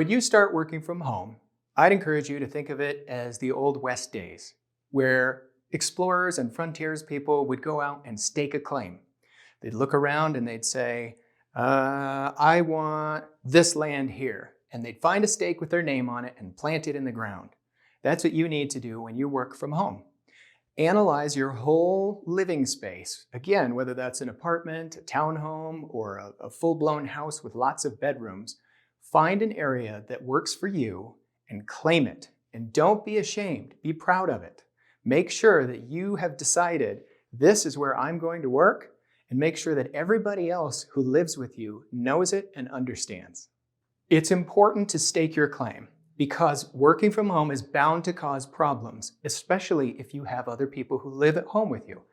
When you start working from home, I'd encourage you to think of it as the Old West days, where explorers and frontiers people would go out and stake a claim. They'd look around and they'd say, I want this land here. And they'd find a stake with their name on it and plant it in the ground. That's what you need to do when you work from home. Analyze your whole living space. Again, whether that's an apartment, a townhome, or a full-blown house with lots of bedrooms. Find an area that works for you and claim it. And don't be ashamed. Be proud of it. Make sure that you have decided this is where I'm going to work, and make sure that everybody else who lives with you knows it and understands. It's important to stake your claim because working from home is bound to cause problems, especially if you have other people who live at home with you,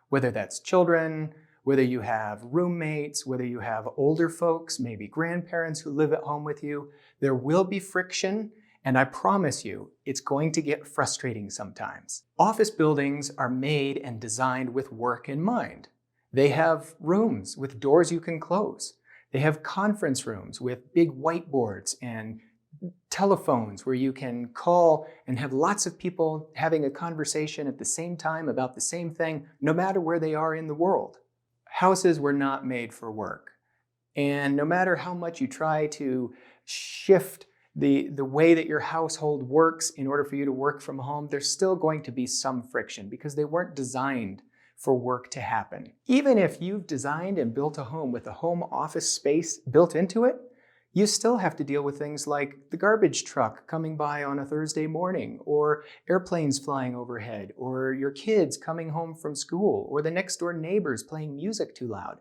whether that's children, whether you have roommates, whether you have older folks, maybe grandparents who live at home with you. There will be friction, and I promise you, it's going to get frustrating sometimes. Office buildings are made and designed with work in mind. They have rooms with doors you can close. They have conference rooms with big whiteboards and telephones where you can call and have lots of people having a conversation at the same time about the same thing, no matter where they are in the world. Houses were not made for work. And no matter how much you try to shift the way that your household works in order for you to work from home, there's still going to be some friction because they weren't designed for work to happen. Even if you've designed and built a home with a home office space built into it, you still have to deal with things like the garbage truck coming by on a Thursday morning, or airplanes flying overhead, or your kids coming home from school, or the next door neighbors playing music too loud.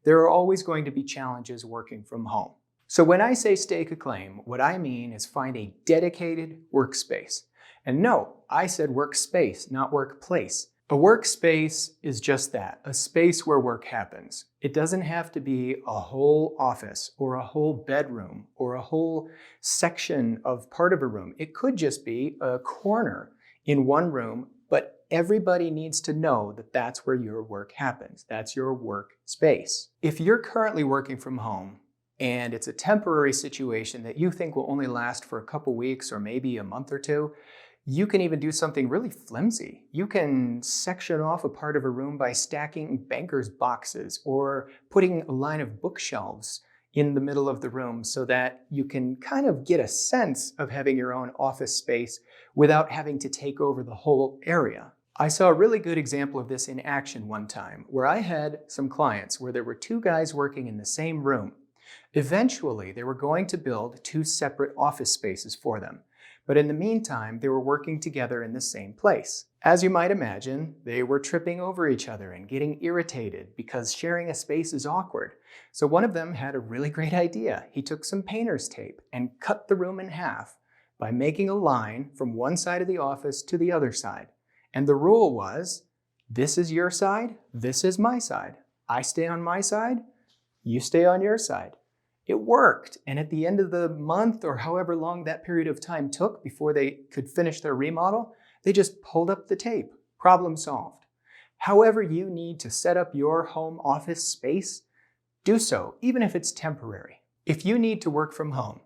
There are always going to be challenges working from home. So when I say stake a claim, what I mean is find a dedicated workspace. And no, I said workspace, not workplace. A workspace is just that, a space where work happens. It doesn't have to be a whole office or a whole bedroom or a whole section of part of a room. It could just be a corner in one room, but everybody needs to know that that's where your work happens. That's your workspace. If you're currently working from home and it's a temporary situation that you think will only last for a couple weeks or maybe a month or two, you can even do something really flimsy. You can section off a part of a room by stacking banker's boxes or putting a line of bookshelves in the middle of the room so that you can kind of get a sense of having your own office space without having to take over the whole area. I saw a really good example of this in action one time where I had some clients where there were two guys working in the same room. Eventually, they were going to build two separate office spaces for them. But in the meantime, they were working together in the same place. As you might imagine, they were tripping over each other and getting irritated because sharing a space is awkward. So one of them had a really great idea. He took some painter's tape and cut the room in half by making a line from one side of the office to the other side. And the rule was, this is your side, this is my side. I stay on my side, you stay on your side. It worked, and at the end of the month or however long that period of time took before they could finish their remodel, they just pulled up the tape. Problem solved. However you need to set up your home office space, do so, even if it's temporary. If you need to work from home,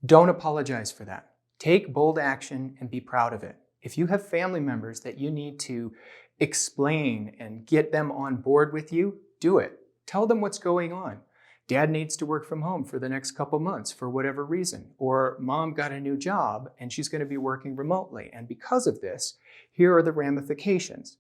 don't apologize for that. Take bold action and be proud of it. If you have family members that you need to explain and get them on board with you, do it. Tell them what's going on. Dad needs to work from home for the next couple months for whatever reason, or mom got a new job and she's going to be working remotely. And because of this, here are the ramifications.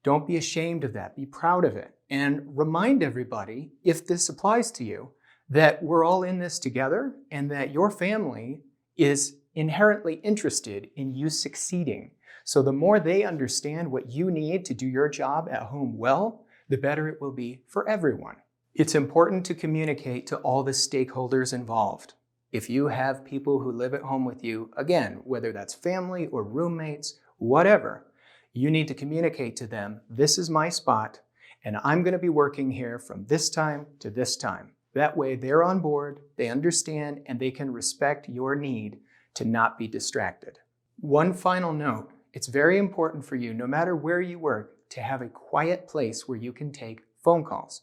Don't be ashamed of that. Be proud of it. And remind everybody, if this applies to you, that we're all in this together and that your family is inherently interested in you succeeding. So the more they understand what you need to do your job at home well, the better it will be for everyone. It's important to communicate to all the stakeholders involved. If you have people who live at home with you, again, whether that's family or roommates, whatever, you need to communicate to them, this is my spot, and I'm going to be working here from this time to this time. That way they're on board, they understand, and they can respect your need to not be distracted. One final note, it's very important for you, no matter where you work, to have a quiet place where you can take phone calls.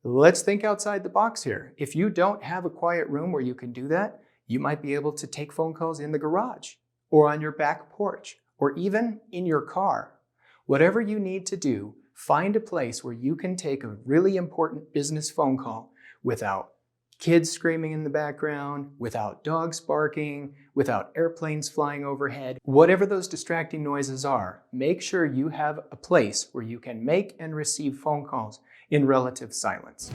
Let's think outside the box here. If you don't have a quiet room where you can do that, You might be able to take phone calls in the garage, or on your back porch, or even in your car. Whatever you need to do, find a place where you can take a really important business phone call without kids screaming in the background, without dogs barking, without airplanes flying overhead. Whatever those distracting noises are, make sure you have a place where you can make and receive phone calls in relative silence.